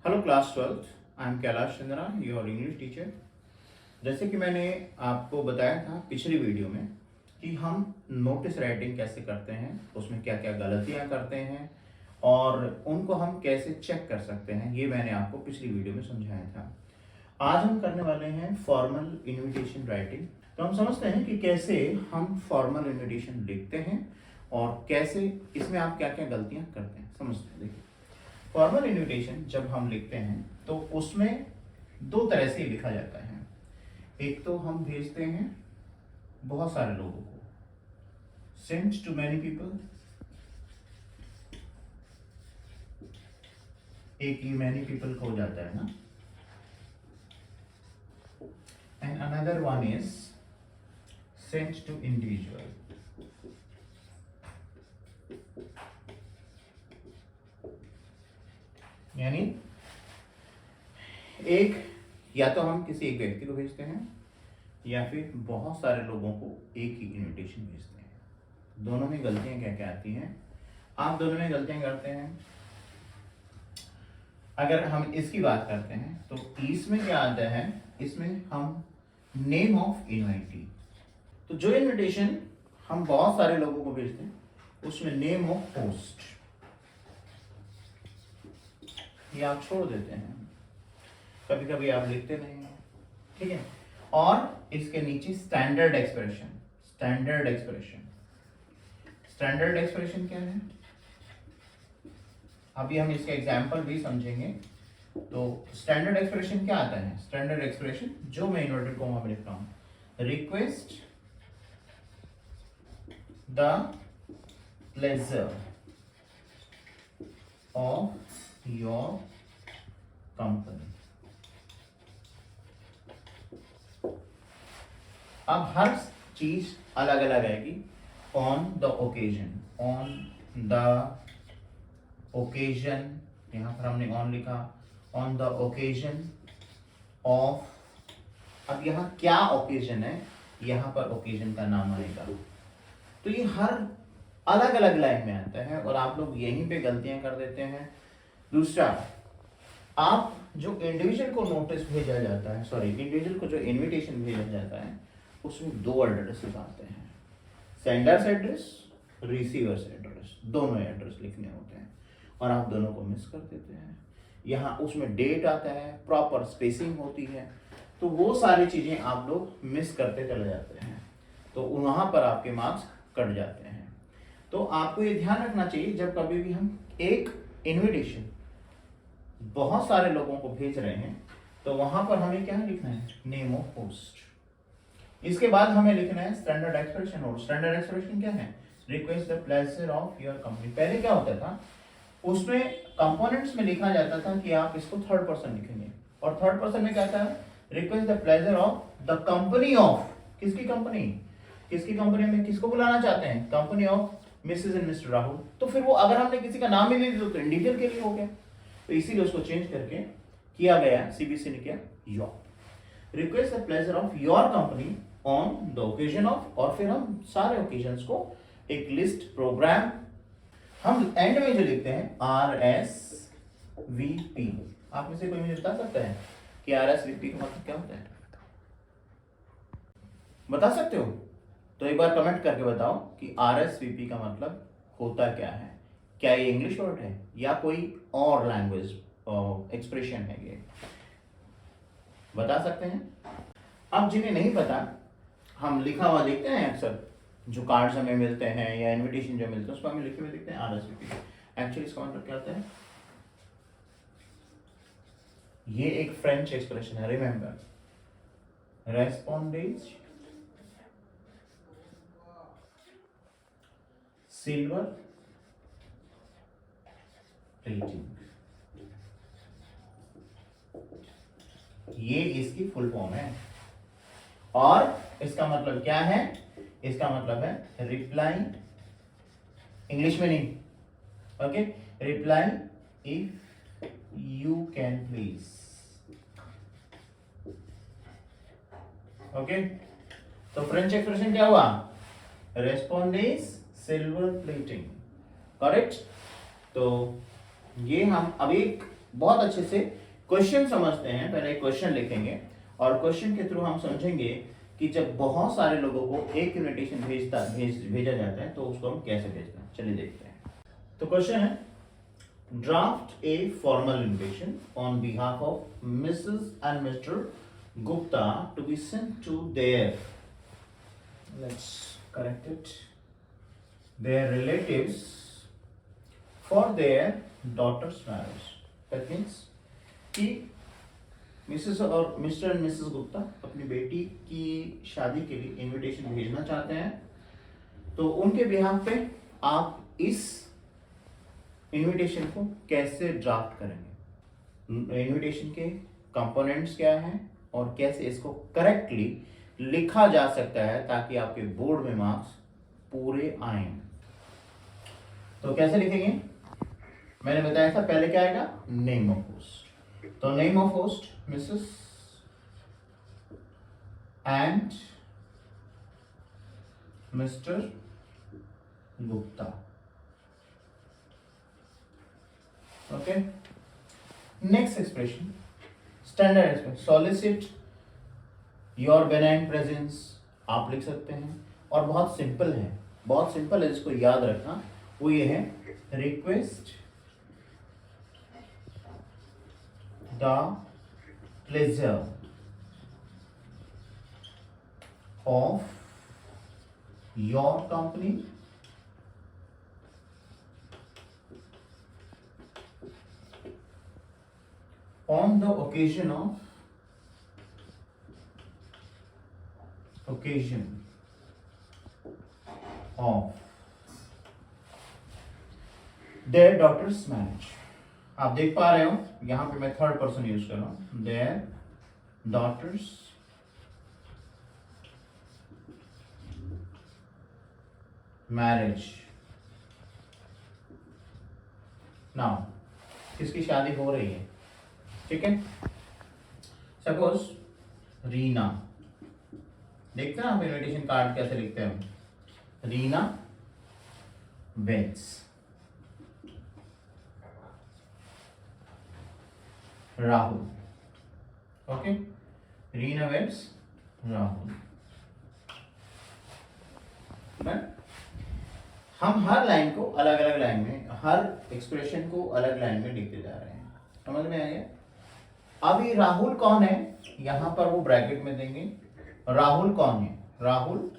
Hello class 12th, I am Kailash Chandra, your English teacher. जैसे कि मैंने आपको बताया था पिछली वीडियो में कि हम नोटिस राइटिंग कैसे करते हैं, उसमें क्या क्या गलतियां करते हैं और उनको हम कैसे चेक कर सकते हैं, ये मैंने आपको पिछली वीडियो में समझाया था। आज हम करने वाले हैं फॉर्मल इन्विटेशन राइटिंग। तो हम समझते हैं कि कैसे हम फॉर्मल इन्विटेशन लिखते हैं और कैसे इसमें आप क्या क्या गलतियां करते हैं, समझते हैं। देखिए, फॉर्मल इन्विटेशन जब हम लिखते हैं तो उसमें दो तरह से लिखा जाता है। एक तो हम भेजते हैं बहुत सारे लोगों को, सेंड टू मैनी पीपल, एक ये मैनी पीपल को हो जाता है ना, and another one is send to individual. यानी एक या तो हम किसी एक व्यक्ति को भेजते हैं या फिर बहुत सारे लोगों को एक ही इनविटेशन भेजते हैं। दोनों में गलतियां क्या क्या आती हैं, आप दोनों में गलतियां करते हैं। अगर हम इसकी बात करते हैं तो इसमें क्या आता है, इसमें हम नेम ऑफ इनवाइटी, तो जो इनविटेशन हम बहुत सारे लोगों को भेजते हैं उसमें नेम ऑफ होस्ट ये आप छोड़ देते हैं, कभी कभी आप लिखते नहीं हैं, ठीक है। और इसके नीचे standard expression. Standard expression, standard expression क्या है, अभी हम इसके एग्जांपल भी समझेंगे। तो स्टैंडर्ड एक्सप्रेशन क्या आता है, स्टैंडर्ड एक्सप्रेशन जो मैं इन्वर्टेड कॉमा में लिख रहा हूं, request the pleasure of your company. अब हर चीज अलग अलग आएगी। On the occasion, on the occasion, यहां पर हमने ऑन लिखा, ऑन द ओकेजन ऑफ, अब यहां क्या ओकेजन है, यहां पर ओकेजन का नाम आएगा। तो ये हर अलग अलग लाइन में आता है और आप लोग यहीं पे गलतियां कर देते हैं। दूसरा, आप जो इंडिविजुअल को नोटिस भेजा जाता है, सॉरी इंडिविजुअल को जो इनविटेशन भेजा जाता है उसमें दो एड्रेसेस आते हैं, सेंडर्स एड्रेस, रिसीवर्स एड्रेस, दोनों एड्रेस लिखने होते हैं और आप दोनों को मिस कर देते हैं। यहाँ उसमें डेट आता है, प्रॉपर स्पेसिंग होती है, तो वो सारी चीजें आप लोग मिस करते चले जाते हैं, तो वहां पर आपके मार्क्स कट जाते हैं। तो आपको ये ध्यान रखना चाहिए, जब कभी भी हम एक इनविटेशन बहुत सारे लोगों को भेज रहे हैं तो वहां पर हमें क्या लिखना है, नेम ऑफ होस्ट। इसके बाद हमें लिखना है स्टैंडर्ड एक्सप्रेशन। और स्टैंडर्ड एक्सप्रेशन क्या है, request the pleasure of your company. पहले क्या होता था, उसमें कंपोनेंट्स में लिखा जाता था कि आप इसको थर्ड पर्सन लिखेंगे, और थर्ड पर्सन में क्या था, request the pleasure of the company of, किसकी कंपनी, किसकी कंपनी में किसको बुलाना चाहते हैं, company of Mrs and mister Rahul. तो फिर वो अगर हमने किसी का नाम ही ले दिया तो इंडिविजुअल के लिए हो गया, तो इसीलिए उसको चेंज करके किया गया, सीबीसी ने किया your, request the pleasure of your company on the occasion of, और फिर हम सारे ओकेजन्स को एक लिस्ट, प्रोग्राम, हम एंड में जो लिखते हैं RSVP। आप में से कोई मुझे बता सकता है कि RSVP का मतलब क्या होता है, बता सकते हो? तो एक बार कमेंट करके बताओ कि RSVP का मतलब होता क्या है। क्या ये इंग्लिश वर्ड है या कोई और लैंग्वेज एक्सप्रेशन है, ये बता सकते हैं? अब जिन्हें नहीं पता, हम लिखा हुआ देखते हैं अक्सर, जो कार्ड्स हमें मिलते हैं या इनविटेशन जो मिलते हैं उस पर हमें लिखे हुए देखते हैं RSVP। एक्चुअली इसका मतलब क्या होता है, ये एक फ्रेंच एक्सप्रेशन है, रिमेंबर, रेस्पोंडेज सिल्वर प्लेटिंग, ये इसकी फुल फॉर्म है। और इसका मतलब क्या है, इसका मतलब है रिप्लाई, इंग्लिश में नहीं, okay, reply if you can please, okay. तो फ्रेंच एक्सप्रेशन क्या हुआ, रेस्पोंडेज सिल्वर प्लेटिंग, करेक्ट। तो ये हम अब एक बहुत अच्छे से क्वेश्चन समझते हैं। पहले एक क्वेश्चन लिखेंगे और क्वेश्चन के थ्रू हम समझेंगे कि जब बहुत सारे लोगों को एक इनविटेशन भेजा जाता है तो उसको हम कैसे भेजते हैं। चलिए देखते हैं। तो क्वेश्चन है, draft a formal invitation on behalf of Mrs and Mr Gupta to be sent to their, let's correct it, their relatives for their daughter's marriage. That means कि मिसेस और मिस्टर एंड मिसेस गुप्ता अपनी बेटी की शादी के लिए invitation भेजना चाहते हैं, तो उनके बिहाफ पे आप इस इनविटेशन को कैसे ड्राफ्ट करेंगे, इनविटेशन के कंपोनेंट्स क्या हैं और कैसे इसको करेक्टली लिखा जा सकता है ताकि आपके बोर्ड में मार्क्स पूरे आए। तो कैसे लिखेंगे, मैंने बताया था पहले क्या आएगा, नेम ऑफ होस्ट। तो name of host Mrs and Mr Gupta. Okay, next expression, standard expression, solicit your benign presence आप लिख सकते हैं और बहुत सिंपल है, बहुत सिंपल है, इसको याद रखना। वो ये है, request the pleasure of your company on the occasion of their daughter's marriage। आप देख पा रहे हो यहां पे मैं थर्ड पर्सन यूज कर रहा हूं, their daughter's marriage। नाउ किसकी शादी हो रही है, ठीक है, सपोज रीना, देखते हैं आप इनविटेशन कार्ड कैसे लिखते हैं, Reena weds Rahul. Okay, Reena weds Rahul. हम हर लाइन को अलग अलग लाइन में, हर एक्सप्रेशन को अलग लाइन में लिखते जा रहे हैं, समझ में आ गया। अभी राहुल कौन है, यहां पर वो ब्रैकेट में देंगे, राहुल कौन है, Rahul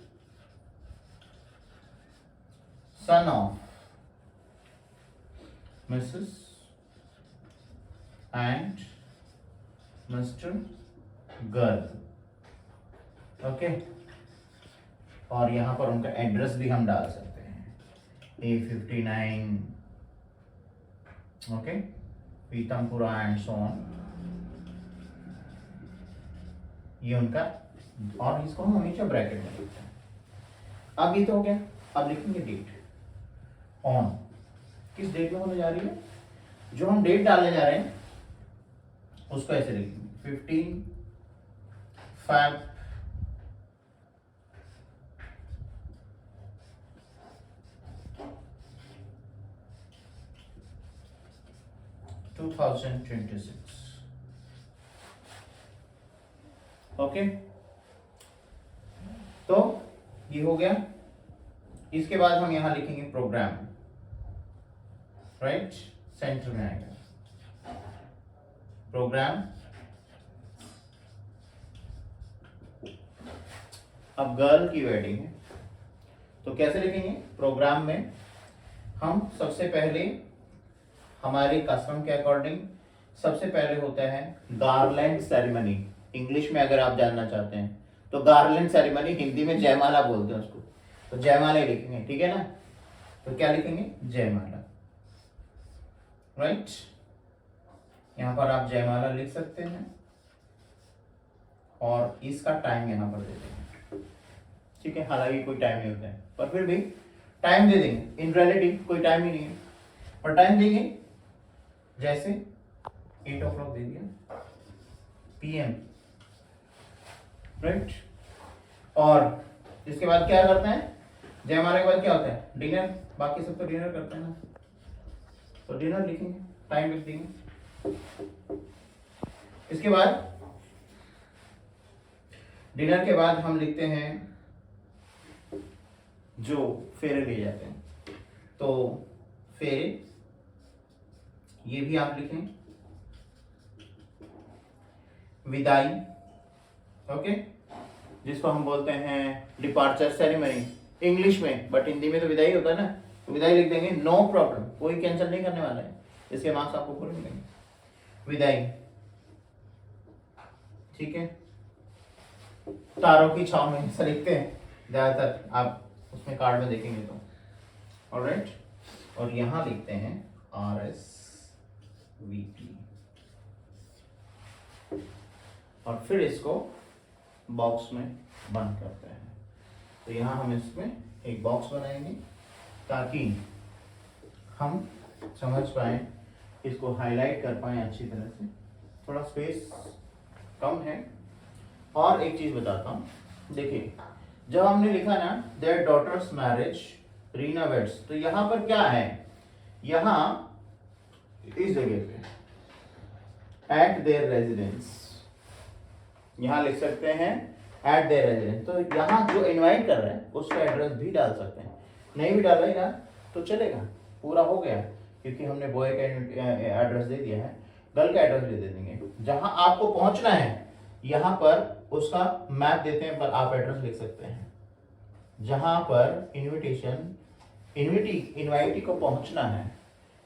son of Mrs. and Mr. Girl। Okay, और यहां पर उनका एड्रेस भी हम डाल सकते हैं, A59, okay, Pitampura and so on, ये उनका, और इसको हम हमेशा ब्रैकेट में लिखते हैं। अब ये तो हो गया, अब लिखेंगे डेट ऑन, किस डेट में होने जा रही है, जो हम डेट डालने जा रहे हैं उसको ऐसे लिखेंगे 15 Feb 2026। ओके, तो ये हो गया। इसके बाद हम यहां लिखेंगे प्रोग्राम, राइट, सेंटर में आएगा प्रोग्राम। अब गर्ल की वेडिंग है, तो कैसे लिखेंगे, प्रोग्राम में हम सबसे पहले हमारे कस्टम के अकॉर्डिंग सबसे पहले होता है गार्लैंड सेरेमनी। इंग्लिश में अगर आप जानना चाहते हैं तो गार्लैंड सेरेमनी, हिंदी में जयमाला बोलते हैं उसको, तो जयमाला ही लिखेंगे, ठीक है ना। तो क्या लिखेंगे, जयमाला, राइट, यहां पर आप जयमाला लिख सकते हैं और इसका टाइम यहां पर दे देंगे, ठीक है। हालांकि कोई टाइम नहीं होता है पर फिर भी टाइम दे देंगे, इन रियलिटी कोई टाइम ही नहीं है, और टाइम देंगे जैसे 8 o'clock दे दिया PM, राइट। और इसके बाद क्या करते हैं, जयमाला के बाद क्या होता है, डिनर, बाकी सब तो डिनर करते हैं ना, तो डिनर लिखेंगे, टाइम लिख देंगे इसके बाद डिनर के बाद हम लिखते हैं जो फेरे ले जाते हैं, तो फेरे ये भी आप लिखें, विदाई, ओके, जिसको हम बोलते हैं डिपार्चर सेरेमनी इंग्लिश में, बट हिंदी में तो विदाई होता है ना, तो विदाई लिख देंगे, नो प्रॉब्लम, कोई कैंसिल नहीं करने वाला है, इसके मार्क्स आपको पूरे मिलेंगे। विदाई, ठीक है, तारों की छाव में ऐसा लिखते हैं ज्यादातर, आप उसमें कार्ड में देखेंगे तो, ऑलराइट, और यहां लिखते हैं RSVP, और फिर इसको बॉक्स में बंद करते हैं। तो यहाँ हम इसमें एक बॉक्स बनाएंगे ताकि हम समझ पाए, इसको हाईलाइट कर पाए अच्छी तरह से, थोड़ा स्पेस कम है। और एक चीज बताता हूँ, देखिए जब हमने लिखा ना their daughter's marriage Reena weds, तो यहाँ पर क्या है, यहाँ इस जगह पे एट देयर रेजिडेंस, यहाँ लिख सकते हैं एट देयर रेजिडेंस, तो यहाँ जो इनवाइट कर रहे हैं उसका एड्रेस भी डाल सकते हैं, नहीं भी डालेगा तो चलेगा, पूरा हो गया, क्योंकि हमने बॉय का एड्रेस दे दिया है, गर्ल का एड्रेस भी दे देंगे, जहां आपको पहुंचना है यहाँ पर उसका मैप देते हैं, पर आप एड्रेस लिख सकते हैं, जहां पर इनवाइटी को पहुंचना है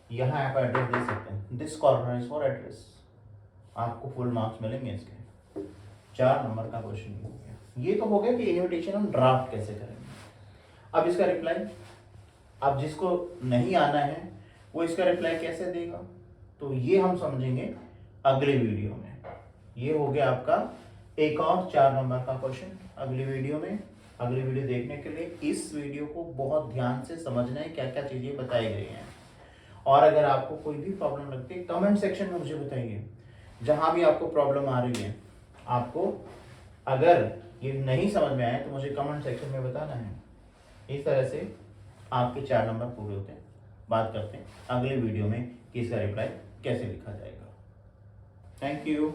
यहाँ आप एड्रेस दे सकते हैं, this corner is for address, आपको फुल मार्क्स मिलेंगे इसके। 4 नंबर का क्वेश्चन हो गया। ये तो हो गया कि इनविटेशन हम ड्राफ्ट कैसे करेंगे। अब इसका रिप्लाई, अब जिसको नहीं आना है वो इसका रिप्लाई कैसे देगा, तो ये हम समझेंगे अगले वीडियो में। ये हो गया आपका एक और 4 नंबर का क्वेश्चन अगली वीडियो में। अगली वीडियो देखने के लिए इस वीडियो को बहुत ध्यान से समझना है, क्या क्या चीजें बताई गई हैं, और अगर आपको कोई भी प्रॉब्लम लगती है कमेंट सेक्शन में मुझे बताइए, जहां भी आपको प्रॉब्लम आ रही है, आपको अगर ये नहीं समझ में आए तो मुझे कमेंट सेक्शन में बताना है। इस तरह से आपके 4 नंबर पूरे होते हैं। बात करते हैं अगले वीडियो में कि इसका रिप्लाई कैसे लिखा जाएगा। Thank you.